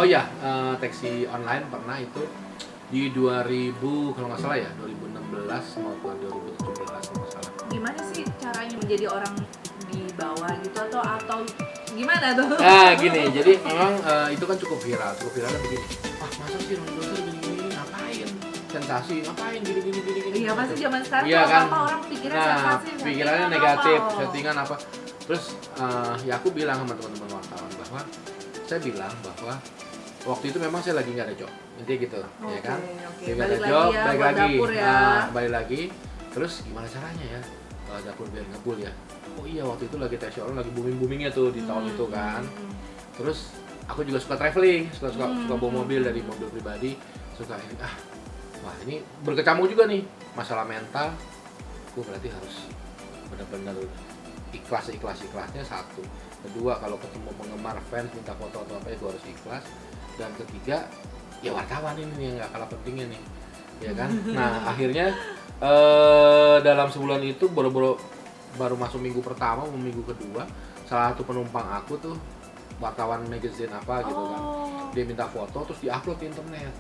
Oh ya, taksi online pernah itu di 2000 kalau nggak salah ya, 2016 maupun 2017 kalau nggak salah. Gimana sih caranya menjadi orang di bawah gitu atau gimana tuh? Nah gini, jadi memang itu kan cukup viral. Cukup viralnya begini. Wah masa sih Ronnie Dozer gini-gini ngapain? Sensasi ngapain gini-gini. Iya pasti zaman sekarang Iya kalau kan? apa orang pikirnya Nah, sensasi, pikirannya settingan negatif, apa. settingan apa. Terus ya aku bilang sama teman-teman wartawan bahwa saya bilang bahwa waktu itu memang saya lagi nggak ada job, intinya gitu, ya kan? Oke. Lagi nggak ada Balik job, lagi ya, balik buat lagi, dapur ya. balik lagi. Terus gimana caranya ya dapur biar ngebul ya? Oh iya waktu itu lagi taksi online lagi boomingnya tuh di tahun itu kan. Terus aku juga suka traveling, suka bawa mobil dari mobil pribadi, suka ini wah ini berkecamuk juga nih masalah mental. Aku berarti harus benar-benar ikhlasnya satu. Kedua kalau ketemu penggemar fans minta foto atau apa ya gue harus ikhlas. Dan ketiga ya wartawan ini yang nggak kalah pentingnya nih, ya kan? Nah akhirnya dalam sebulan itu baru masuk minggu pertama, minggu kedua, salah satu penumpang aku tuh wartawan magazine apa gitu kan, dia minta foto terus diupload di internet.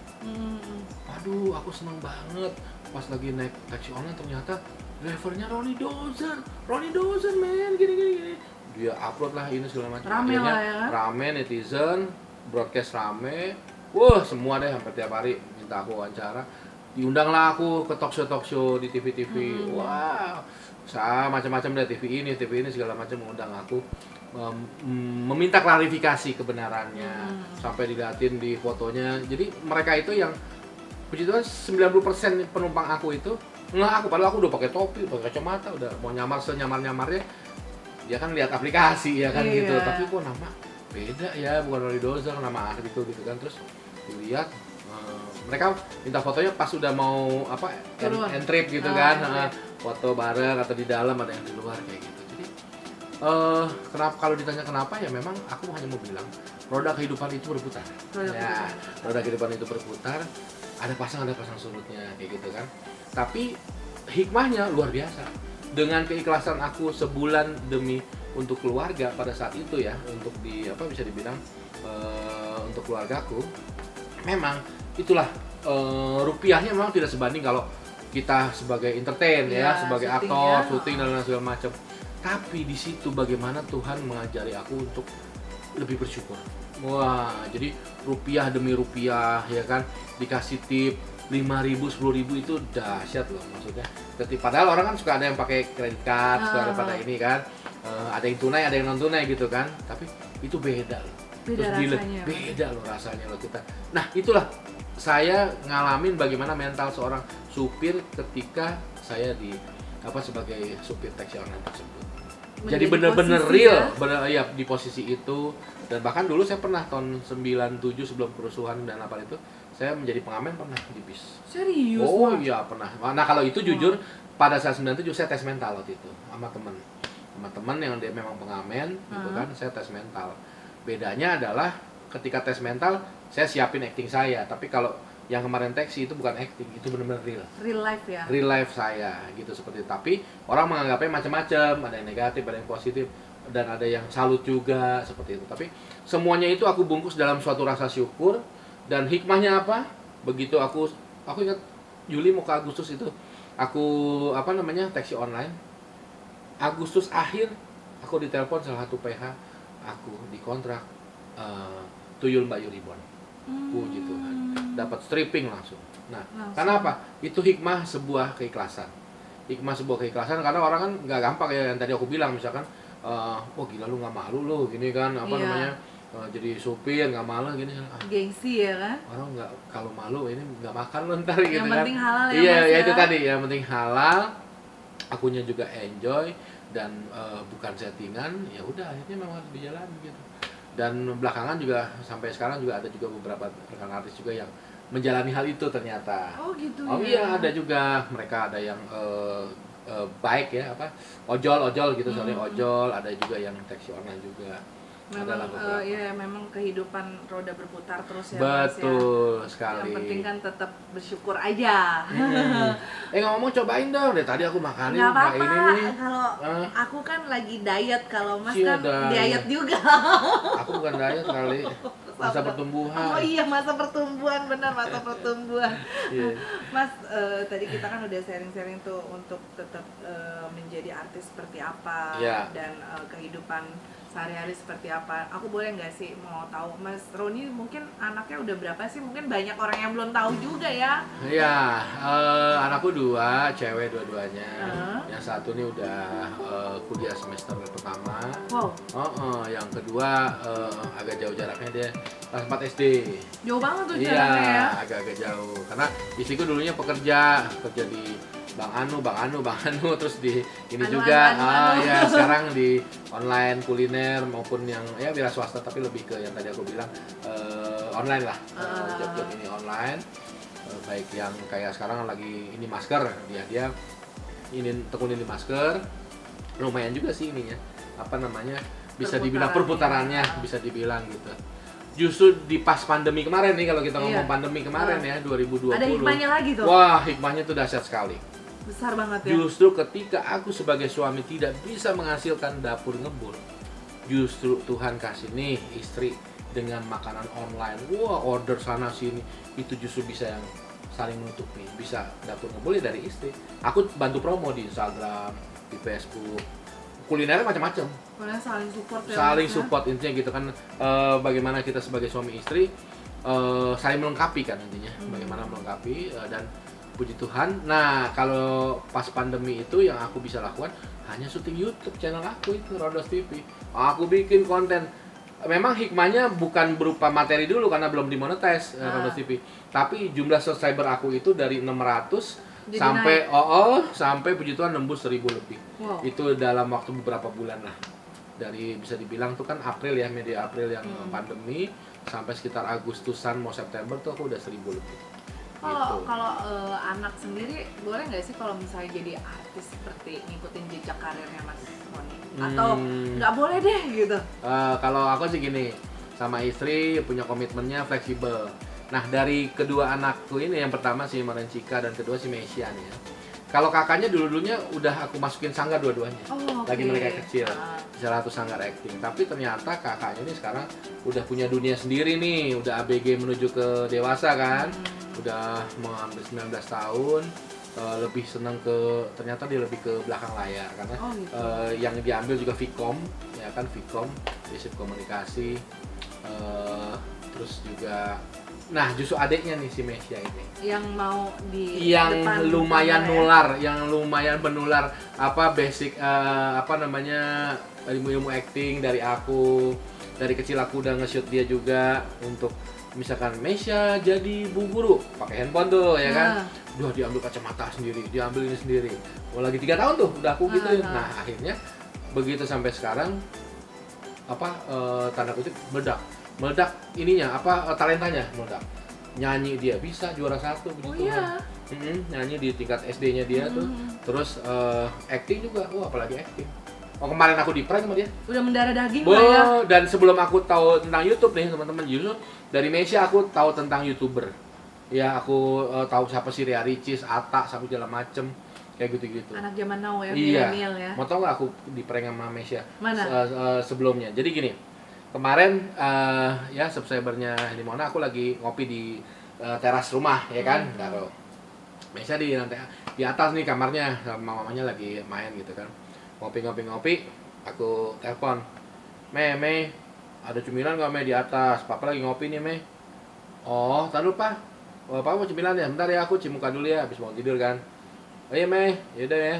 Aduh aku seneng banget pas lagi naik taksi online ternyata drivernya Ronnie Dozer men gini. Dia upload lah ini segala macam. Rame Akhirnya lah ya. rame netizen, broadcast rame. Wah semua deh hampir tiap hari minta aku wawancara. Diundang lah aku ke talk show di TV. Wow, macam-macam deh TV ini segala macam mengundang aku meminta klarifikasi kebenarannya sampai dilihatin di fotonya. Jadi mereka itu yang puji Tuhan 90% penumpang aku itu nggak aku padahal aku udah pakai topi, pakai kacamata, udah mau nyamar senyamar-nyamarnya. Dia kan lihat aplikasi ya kan gitu. Tapi kok nama beda ya, bukan Ronnie Dozer, nama asli gitu kan. Terus dilihat mereka minta fotonya pas udah mau apa trip gitu kan, foto bareng atau di dalam ada yang di luar kayak gitu. Jadi kenapa kalau ditanya kenapa ya memang aku hanya mau bilang roda kehidupan itu berputar. Roda kehidupan itu berputar, ada pasang surutnya kayak gitu kan. Tapi hikmahnya luar biasa. Dengan keikhlasan aku sebulan demi untuk keluarga pada saat itu ya, untuk bisa dibilang untuk keluargaku, memang itulah rupiahnya memang tidak sebanding kalau kita sebagai entertain ya sebagai aktor, syuting dan lain segala macam. Tapi di situ bagaimana Tuhan mengajari aku untuk lebih bersyukur. Wah, jadi rupiah demi rupiah ya kan, dikasih tip 5.000, 10.000 itu dahsyat loh maksudnya. Padahal orang kan suka ada yang pakai credit card, suka ada pada ini kan, ada yang tunai, ada yang non tunai gitu kan. Tapi itu beda loh. Beda loh rasanya loh kita. Nah itulah saya ngalamin bagaimana mental seorang supir ketika saya sebagai supir taksi online tersebut. Jadi benar-benar real, ya di posisi itu. Dan bahkan dulu saya pernah tahun 97 sebelum kerusuhan dan apa itu, saya menjadi pengamen pernah di bis. Serius? Oh iya pernah. Nah kalau itu jujur pada saat 97 saya tes mental waktu itu sama teman yang dia memang pengamen gitu kan, saya tes mental. Bedanya adalah ketika tes mental saya siapin acting saya, tapi kalau yang kemarin taksi itu bukan acting, itu benar-benar real life ya, real life saya gitu seperti itu. Tapi orang menganggapnya macam-macam, ada yang negatif, ada yang positif, dan ada yang salut juga seperti itu. Tapi semuanya itu aku bungkus dalam suatu rasa syukur. Dan hikmahnya apa? Begitu aku ingat Juli mau ke Agustus itu aku taksi online. Agustus akhir aku ditelepon salah satu PH, aku dikontrak Tuyul Mbak Yuribon. Puji Tuhan, dapat stripping langsung. Nah, karena apa? Itu hikmah sebuah keikhlasan. Karena orang kan nggak gampang ya yang tadi aku bilang, misalkan oh gila lu nggak malu lu gini kan jadi supir nggak malu gini gengsi ya kan, orang nggak kalau malu ini nggak makan lu ntar gitu kan. Yang penting halal ya iya Mas ya itu tadi yang penting halal, akunya juga enjoy dan bukan settingan. Ya udah akhirnya memang harus dijalani gitu. Dan belakangan juga sampai sekarang juga ada juga beberapa rekan artis juga yang menjalani hal itu ternyata. Oh gitu ya. Iya ada juga, mereka ada yang baik ya ojol gitu, soalnya ojol, ada juga yang taksi online juga. Memang memang kehidupan roda berputar terus ya. Betul Mas, ya. sekali. Yang penting kan tetap bersyukur aja. Ngomong cobain dong, dari tadi aku makanin nggak apa-apa. ini nih. Kalau aku kan lagi diet, kalau Mas Iya, kan diet juga. Aku bukan diet kali. Masa bener. pertumbuhan. Oh iya, masa pertumbuhan, benar, masa pertumbuhan. Iya. Mas, tadi kita kan udah sharing-sharing tuh untuk tetap menjadi artis seperti apa Iya. dan kehidupan sehari-hari seperti apa. Aku boleh nggak sih mau tahu, Mas Roni mungkin anaknya udah berapa sih? Mungkin banyak orang yang belum tahu juga ya. Iya, anakku 2, cewek dua-duanya. Yang satu nih udah kuliah semester pertama. Wow, Yang kedua agak jauh jaraknya, dia kelas 4 SD. jauh banget tuh Iya, jalannya ya. agak-agak jauh. Karena istriku dulunya kerja di Bang Anu, terus di ini Anu, juga, anu. ya sekarang di online kuliner maupun yang ya wira swasta, tapi lebih ke yang tadi aku bilang online lah, job-job ini online. Baik yang kayak sekarang lagi ini masker, dia ini tekun ini masker, lumayan juga sih ininya, apa namanya, bisa dibilang perputarannya, bisa dibilang gitu. Justru di pas pandemi kemarin nih, kalau kita ngomong pandemi kemarin ya 2020. Ada hikmahnya lagi tuh. Wah, hikmahnya tuh dahsyat sekali. Besar banget ya. Justru ketika aku sebagai suami tidak bisa menghasilkan dapur ngebul, justru Tuhan kasih nih istri dengan makanan online. Wah, order sana sini, itu justru bisa yang saling menutupi. Bisa dapur ngebul ya dari istri. Aku bantu promo di Instagram, di Facebook. Kulinernya macam-macam. Kalian saling support ya. Saling Mas, ya? support intinya gitu kan, bagaimana kita sebagai suami istri saling melengkapi kan intinya. Bagaimana melengkapi dan puji Tuhan. Nah, kalau pas pandemi itu yang aku bisa lakukan hanya syuting YouTube channel aku itu, Rodos TV. Aku bikin konten. Memang hikmahnya bukan berupa materi dulu karena belum dimonetize Rodos TV. Tapi jumlah subscriber aku itu dari 600 Jadi sampai puji Tuhan nembus 1000 lebih. Wow. Itu dalam waktu beberapa bulan lah. Dari bisa dibilang tuh kan April ya, media April yang pandemi sampai sekitar Agustusan mau September tuh aku udah 1000 lebih. Gitu. Kalau anak sendiri boleh nggak sih kalau misalnya jadi artis seperti ngikutin jejak karirnya Mas Roni? Atau nggak boleh deh gitu? Kalau aku sih gini, sama istri punya komitmennya fleksibel. Nah, dari kedua anakku ini, yang pertama si Marencika dan kedua si Mesia nih ya. Kalau kakaknya dulunya udah aku masukin sanggar dua-duanya. Lagi mereka kecil. Salah satu sanggar acting. Tapi ternyata kakaknya ini sekarang udah punya dunia sendiri nih, udah ABG menuju ke dewasa kan. Udah mau hampir 19 tahun. Lebih senang ternyata dia lebih ke belakang layar karena yang diambil juga Vkom, ya kan, Vkom, basic komunikasi. Terus juga justru adiknya nih si Mesia ini yang mau di yang depan lumayan kamera ya? nular, yang lumayan menular basic ilmu acting dari aku. Dari kecil aku udah nge-shoot dia juga untuk misalkan Mesia jadi bu guru pakai handphone tuh ya kan. Udah diambil kacamata sendiri, diambil ini sendiri. Lagi 3 tahun tuh udah aku gituin. Nah, akhirnya begitu sampai sekarang tanda kutip meledak ininya talentanya meledak. Nyanyi dia bisa juara 1 begitu kan. Nyanyi di tingkat SD-nya dia tuh. Terus acting juga. Apalagi acting. Kemarin aku di prank sama dia. Udah mendarah daging lah ya. Dan sebelum aku tahu tentang YouTube nih teman-teman, justru dari Mesia aku tahu tentang YouTuber. Ya, aku tahu siapa sih Ria Ricis, Atta, sampai segala macem kayak gitu-gitu. Anak zaman now ya, Iya. milenial ya. Mau tau nggak aku di prank sama Mesia? Mana? Sebelumnya. Jadi gini, kemarin ya subscribernya Limona, aku lagi ngopi di teras rumah ya kan, taruh Mesia di lantai di atas nih kamarnya, sama mamanya lagi main gitu kan, ngopi, aku telepon, Me, ada cemilan nggak Me di atas? Papa lagi ngopi nih Me. Oh, taruh Pak. Papa mau cemilan ya? Bentar ya, aku cuci muka dulu ya, habis mau tidur kan. Oh iya Me, yaudah ya,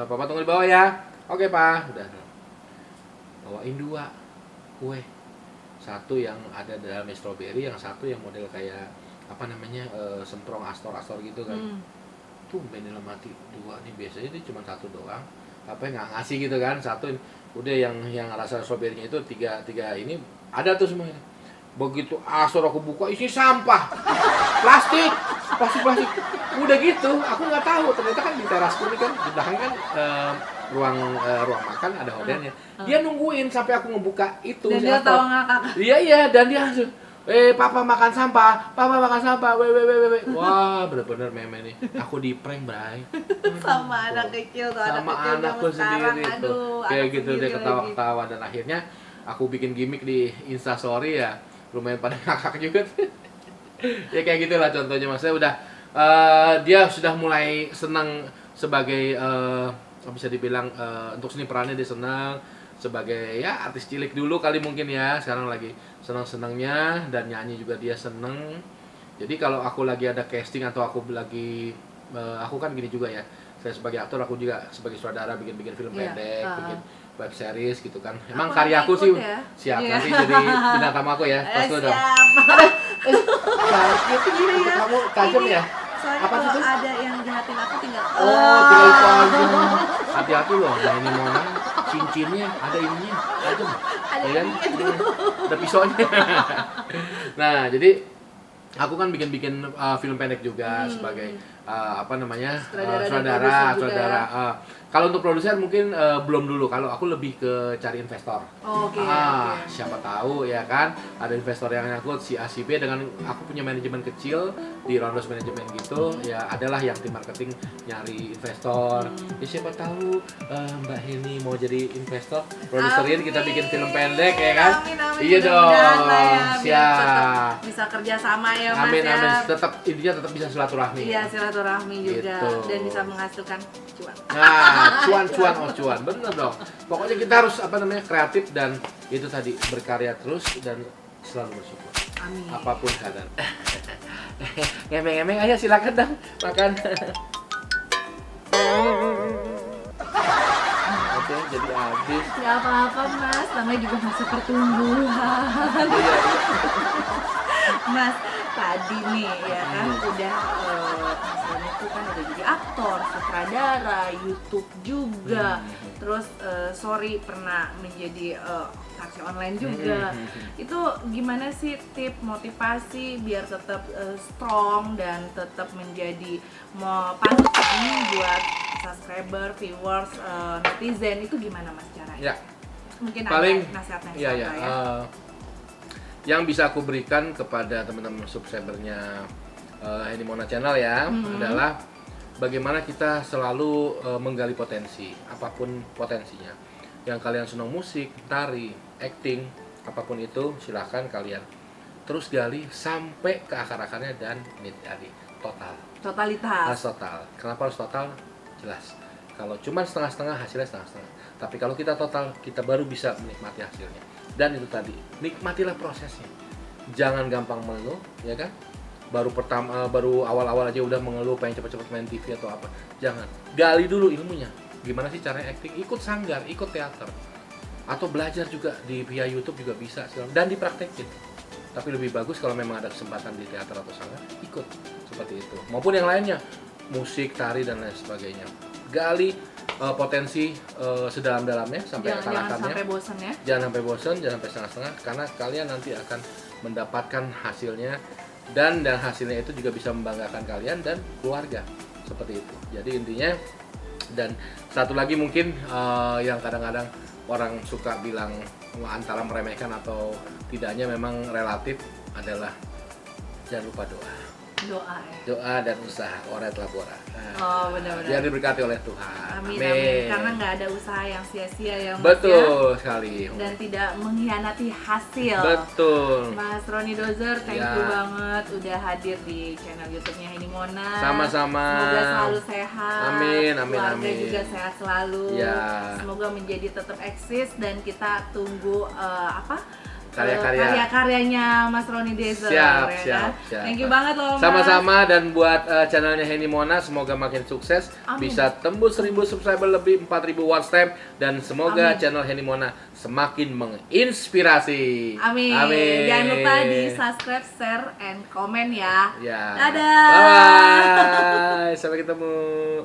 Papa tunggu di bawah ya. Oke Pak, udah. Bawain 2 kue, satu yang ada dalamnya strawberry, yang satu yang model kayak semprong astor gitu kan. Tuh dalam hati 2 nih, biasanya dia cuma 1 doang, nggak ngasih gitu kan, satu udah yang rasa strawberry-nya itu tiga ini ada tuh semuanya. Begitu astor aku buka isi sampah, plastik, udah gitu. Aku nggak tahu, ternyata kan di terasku ini kan di belakang kan ruang makan ada hordennya. Dia nungguin sampai aku ngebuka itu. Dan dia tahu ngakak. Iya, dan dia langsung, papa makan sampah, we. Wah, bener-bener meme nih. Aku di prank, Bray. Sama anak kecil tuh, sama anakku sendiri tuh. Kayak gitu dia ketawa-ketawa, dan akhirnya aku bikin gimmick di Instastory ya. lumayan pada ngakak juga. Ya kayak gitulah contohnya, maksudnya udah dia sudah mulai senang sebagai bisa dibilang untuk seni perannya dia senang, sebagai ya artis cilik dulu kali mungkin ya, sekarang lagi senang-senangnya, dan nyanyi juga dia seneng. Jadi kalau aku lagi ada casting atau aku lagi aku kan gini juga ya, saya sebagai aktor, aku juga sebagai sutradara bikin film Iya, pendek, bikin web series gitu kan. Emang Aku karyaku ikut sih ya. siap Iya. nanti jadi bintang tamu aku ya. Pas lu dong. Siap. Itu gini ya. Kamu tajam Ini, ya? soalnya Apa sih kalau itu? ada yang jahatin aku tinggal Oh, tinggal itu aja. Hati-hati loh, nah ini Mona cincinnya ada ininya, tajam. Ada Ya kan? ininya Ada pisaunya. Nah, jadi aku kan bikin film pendek juga sebagai apa namanya? Sutradara dan produser juga. Kalau untuk produser mungkin belum dulu. Kalau aku lebih ke cari investor. Oke, Siapa tahu ya kan, ada investor yang nyangkut si A si B, dengan aku punya manajemen kecil di Rondos Manajemen gitu, ya adalah yang tim marketing nyari investor. Ya siapa tahu Mbak Heni mau jadi investor, produserin kita bikin film pendek ya kan. Amin, amin. Iya Mudah-mudahan lah ya, dong. biar tetap Siap. bisa kerja sama ya Mas Amin ya. amin. Tetap intinya tetap bisa silaturahmi. Iya, silaturahmi juga Gitu. dan bisa menghasilkan cuan. Nah, cuan, bener dong. Pokoknya kita harus apa namanya kreatif, dan itu tadi berkarya terus dan selalu bersyukur. Amin. Apapun keadaan. Ngemeng-ngemeng, ayo silakan dong makan. Oke, jadi habis. Gak apa-apa Mas, namanya juga masih pertumbuhan. Iya. Mas, tadi nih ya kan udah Mas Roni itu kan udah jadi aktor, sutradara, YouTube juga. Terus sorry pernah menjadi taksi online juga. Itu gimana sih tip motivasi biar tetap strong dan tetap menjadi panutan buat subscriber, viewers, netizen, itu gimana Mas caranya? Ya, Mungkin paling ada nasihatnya iya ya. Yang bisa aku berikan kepada teman-teman subscribernya Heni Mona Channel ya adalah bagaimana kita selalu menggali potensi, apapun potensinya. Yang kalian senang musik, tari, acting, apapun itu silahkan kalian terus gali sampai ke akar-akarnya, dan ini tadi total. Totalitas. Harus total. Kenapa harus total? Jelas. Kalau cuma setengah-setengah, hasilnya setengah-setengah. Tapi kalau kita total, kita baru bisa menikmati hasilnya. Dan itu tadi, nikmatilah prosesnya. Jangan gampang mengeluh, ya kan? Baru awal-awal aja udah mengeluh pengen cepet-cepet main TV atau apa. Jangan. Gali dulu ilmunya. Gimana sih caranya acting? Ikut sanggar, ikut teater. Atau belajar juga via YouTube juga bisa. Dan dipraktekin. Tapi lebih bagus kalau memang ada kesempatan di teater atau sanggar, ikut. Seperti itu. Maupun yang lainnya. Musik, tari, dan lain sebagainya. Gali potensi sedalam-dalamnya sampai Jangan akar-akarnya. sampai bosan ya. Jangan sampai bosan, jangan sampai setengah-setengah, karena kalian nanti akan mendapatkan hasilnya, dan hasilnya itu juga bisa membanggakan kalian dan keluarga. Seperti itu. Jadi intinya, dan satu lagi mungkin yang kadang-kadang orang suka bilang antara meremehkan atau tidaknya memang relatif adalah jangan lupa doa. Doa ya. Doa dan usaha, oret labora. Oh, benar-benar. Biar diberkati oleh Tuhan. Amin, amin. Karena nggak ada usaha yang sia-sia ya Mas Betul ya. sekali. Dan tidak mengkhianati hasil. Betul. Mas Roni Dozer, thank Ya. you banget udah hadir di channel YouTube-nya Heni Mona. Sama-sama. Semoga selalu sehat. Amin, Keluarga amin. juga sehat selalu. Ya. Semoga menjadi tetap eksis, dan kita tunggu Karya-karya. karyanya Mas Roni Dozer. Siap, ya kan? siap. Thank you banget loh Mas. Sama-sama, dan buat channelnya Heni Mona semoga makin sukses. Amin. Bisa tembus 1000 subscriber lebih, 4000 watch time, dan semoga Amin. channel Heni Mona semakin menginspirasi. Amin. Amin. Jangan lupa di subscribe, share, and komen ya. Ya. Dadah. Bye. Sampai ketemu.